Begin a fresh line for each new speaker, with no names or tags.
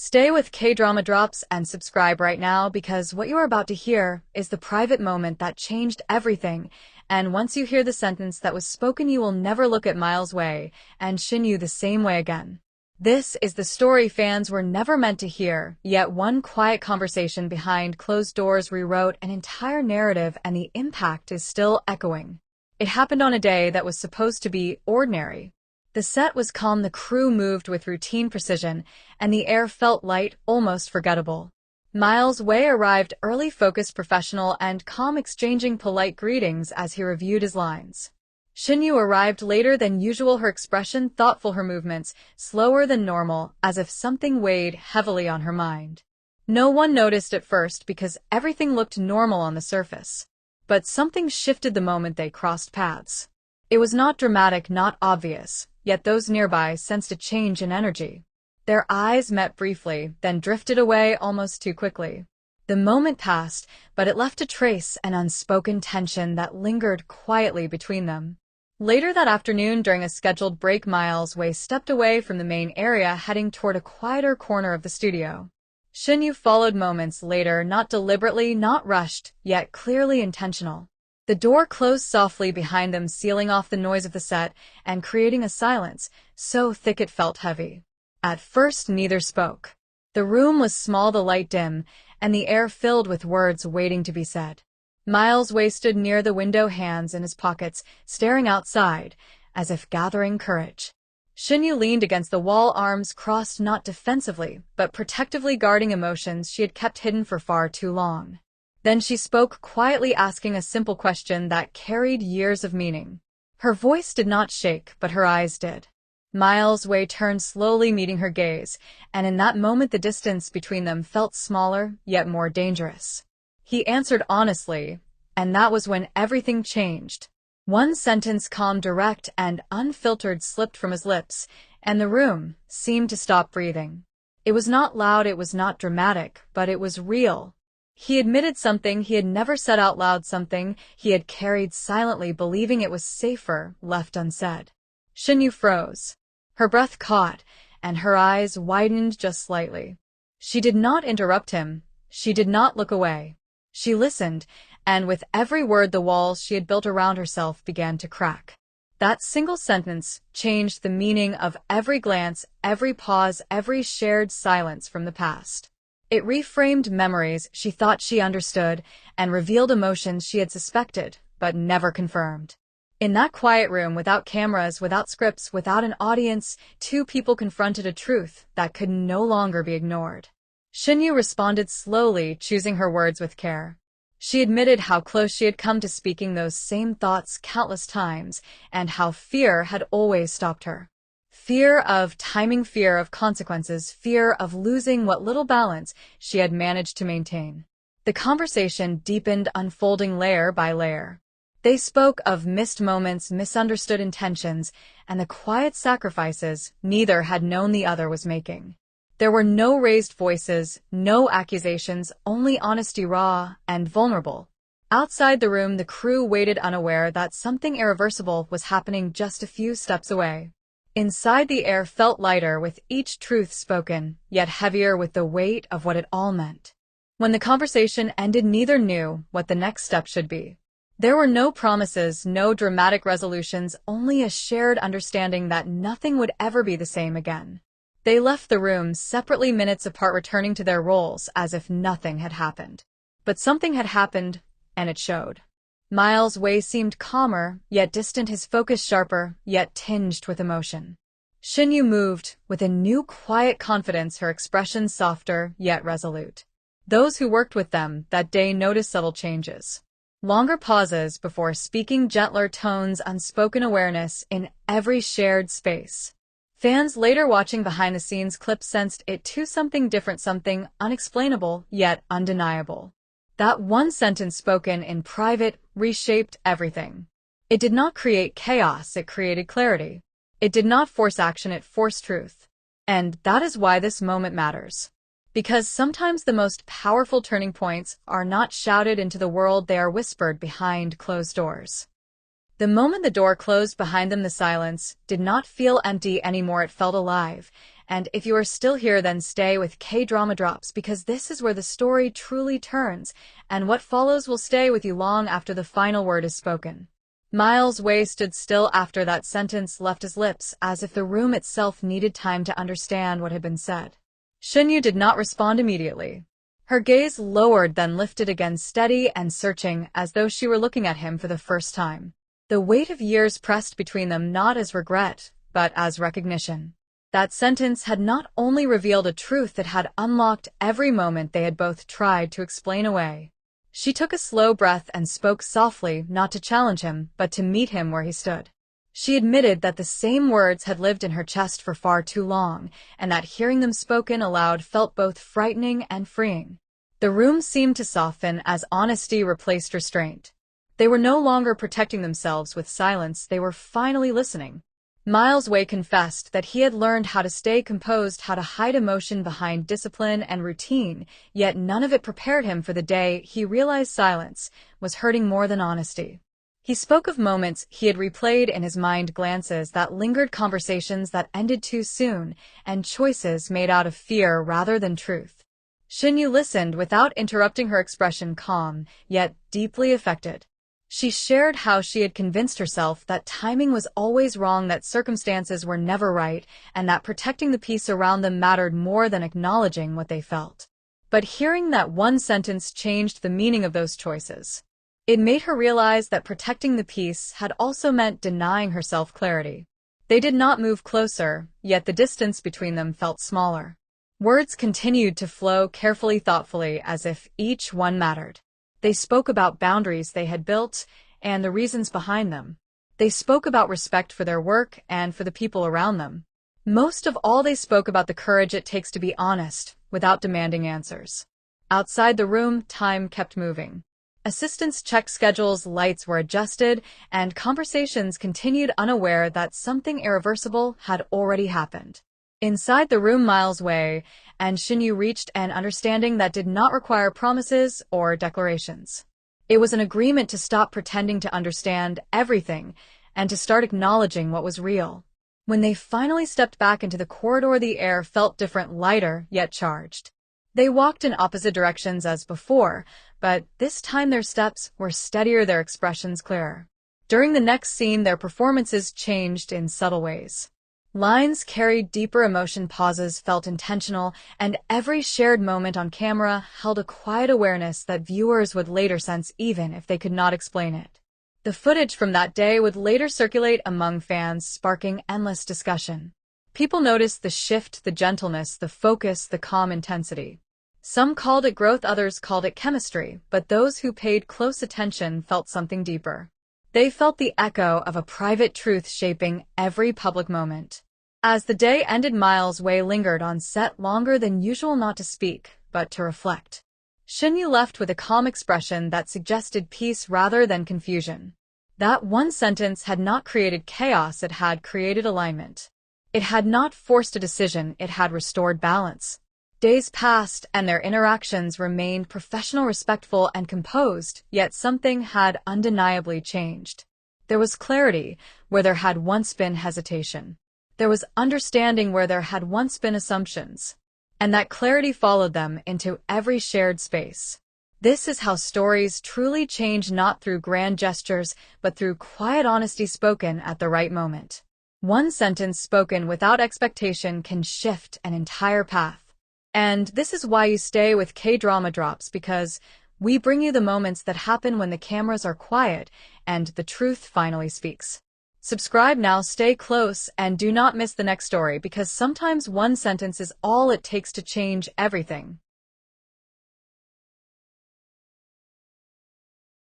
Stay with K-Drama Drops and subscribe right now because what you are about to hear is the private moment that changed everything, and once you hear the sentence that was spoken you will never look at Wei and Shen Yue the same way again. This is the story fans were never meant to hear, yet one quiet conversation behind closed doors rewrote an entire narrative and the impact is still echoing. It happened on a day that was supposed to be ordinary. The set was calm, the crew moved with routine precision, and the air felt light, almost forgettable. Wei arrived early, focused, professional, and calm, exchanging polite greetings as he reviewed his lines. Shen Yue arrived later than usual, her expression thoughtful, her movements slower than normal, as if something weighed heavily on her mind. No one noticed at first because everything looked normal on the surface. But something shifted the moment they crossed paths. It was not dramatic, not obvious, yet those nearby sensed a change in energy. Their eyes met briefly, then drifted away almost too quickly. The moment passed, but it left a trace, an unspoken tension that lingered quietly between them. Later that afternoon, during a scheduled break, Wei stepped away from the main area, heading toward a quieter corner of the studio. Shen Yue followed moments later, not deliberately, not rushed, yet clearly intentional. The door closed softly behind them, sealing off the noise of the set and creating a silence so thick it felt heavy. At first, neither spoke. The room was small, the light dim, and the air filled with words waiting to be said. Wei stood near the window, hands in his pockets, staring outside, as if gathering courage. Shen Yue leaned against the wall, arms crossed, not defensively, but protectively, guarding emotions she had kept hidden for far too long. Then she spoke quietly, asking a simple question that carried years of meaning. Her voice did not shake, but her eyes did. Wei turned slowly, meeting her gaze, and in that moment the distance between them felt smaller, yet more dangerous. He answered honestly, and that was when everything changed. One sentence, calm, direct, and unfiltered, slipped from his lips, and the room seemed to stop breathing. It was not loud, it was not dramatic, but it was real. He admitted something he had never said out loud, something he had carried silently, believing it was safer left unsaid. Shen Yue froze. Her breath caught, and her eyes widened just slightly. She did not interrupt him. She did not look away. She listened, and with every word the walls she had built around herself began to crack. That single sentence changed the meaning of every glance, every pause, every shared silence from the past. It reframed memories she thought she understood and revealed emotions she had suspected but never confirmed. In that quiet room, without cameras, without scripts, without an audience, two people confronted a truth that could no longer be ignored. Shen Yue responded slowly, choosing her words with care. She admitted how close she had come to speaking those same thoughts countless times, and how fear had always stopped her. Fear of timing, fear of consequences, fear of losing what little balance she had managed to maintain. The conversation deepened, unfolding layer by layer. They spoke of missed moments, misunderstood intentions, and the quiet sacrifices neither had known the other was making. There were no raised voices, no accusations, only honesty, raw and vulnerable. Outside the room, the crew waited, unaware that something irreversible was happening just a few steps away. Inside, the air felt lighter with each truth spoken, yet heavier with the weight of what it all meant. When the conversation ended, neither knew what the next step should be. There were no promises, no dramatic resolutions, only a shared understanding that nothing would ever be the same again. They left the room separately, minutes apart, returning to their roles as if nothing had happened. But something had happened, and it showed. Wei seemed calmer, yet distant, his focus sharper, yet tinged with emotion. Shen Yue moved, with a new quiet confidence, her expression softer, yet resolute. Those who worked with them that day noticed subtle changes. Longer pauses before speaking, gentler tones, unspoken awareness in every shared space. Fans later watching behind-the-scenes clips sensed it too, something different, something unexplainable, yet undeniable. That one sentence spoken in private reshaped everything. It did not create chaos, it created clarity. It did not force action, it forced truth. And that is why this moment matters. Because sometimes the most powerful turning points are not shouted into the world, they are whispered behind closed doors. The moment the door closed behind them, the silence did not feel empty anymore, it felt alive, And if you are still here, then stay with K-Drama Drops, because this is where the story truly turns, and what follows will stay with you long after the final word is spoken. Miles Wei stood still after that sentence left his lips, as if the room itself needed time to understand what had been said. Shen Yue did not respond immediately. Her gaze lowered, then lifted again, steady and searching, as though she were looking at him for the first time. The weight of years pressed between them, not as regret, but as recognition. That sentence had not only revealed a truth, it had unlocked every moment they had both tried to explain away. She took a slow breath and spoke softly, not to challenge him, but to meet him where he stood. She admitted that the same words had lived in her chest for far too long, and that hearing them spoken aloud felt both frightening and freeing. The room seemed to soften as honesty replaced restraint. They were no longer protecting themselves with silence, they were finally listening. Miles Wei confessed that he had learned how to stay composed, how to hide emotion behind discipline and routine, yet none of it prepared him for the day he realized silence was hurting more than honesty. He spoke of moments he had replayed in his mind, glances that lingered, conversations that ended too soon, and choices made out of fear rather than truth. Shen Yue listened without interrupting, her expression calm, yet deeply affected. She shared how she had convinced herself that timing was always wrong, that circumstances were never right, and that protecting the peace around them mattered more than acknowledging what they felt. But hearing that one sentence changed the meaning of those choices. It made her realize that protecting the peace had also meant denying herself clarity. They did not move closer, yet the distance between them felt smaller. Words continued to flow carefully, thoughtfully, as if each one mattered. They spoke about boundaries they had built and the reasons behind them. They spoke about respect for their work and for the people around them. Most of all, they spoke about the courage it takes to be honest without demanding answers. Outside the room, time kept moving. Assistants checked schedules, lights were adjusted, and conversations continued, unaware that something irreversible had already happened. Inside the room, Miles Wei and Shen Yue reached an understanding that did not require promises or declarations. It was an agreement to stop pretending to understand everything and to start acknowledging what was real. When they finally stepped back into the corridor, the air felt different, lighter, yet charged. They walked in opposite directions as before, but this time their steps were steadier, their expressions clearer. During the next scene, their performances changed in subtle ways. Lines carried deeper emotion, pauses felt intentional, and every shared moment on camera held a quiet awareness that viewers would later sense even if they could not explain it. The footage from that day would later circulate among fans, sparking endless discussion. People noticed the shift, the gentleness, the focus, the calm intensity. Some called it growth, others called it chemistry, but those who paid close attention felt something deeper. They felt the echo of a private truth shaping every public moment. As the day ended, Miles Wei lingered on set longer than usual, not to speak, but to reflect. Shen Yue left with a calm expression that suggested peace rather than confusion. That one sentence had not created chaos, it had created alignment. It had not forced a decision, it had restored balance. Days passed, and their interactions remained professional, respectful, and composed, yet something had undeniably changed. There was clarity where there had once been hesitation. There was understanding where there had once been assumptions. And that clarity followed them into every shared space. This is how stories truly change, not through grand gestures, but through quiet honesty spoken at the right moment. One sentence spoken without expectation can shift an entire path. And this is why you stay with K-Drama Drops, because we bring you the moments that happen when the cameras are quiet and the truth finally speaks. Subscribe now, stay close, and do not miss the next story, because sometimes one sentence is all it takes to change everything.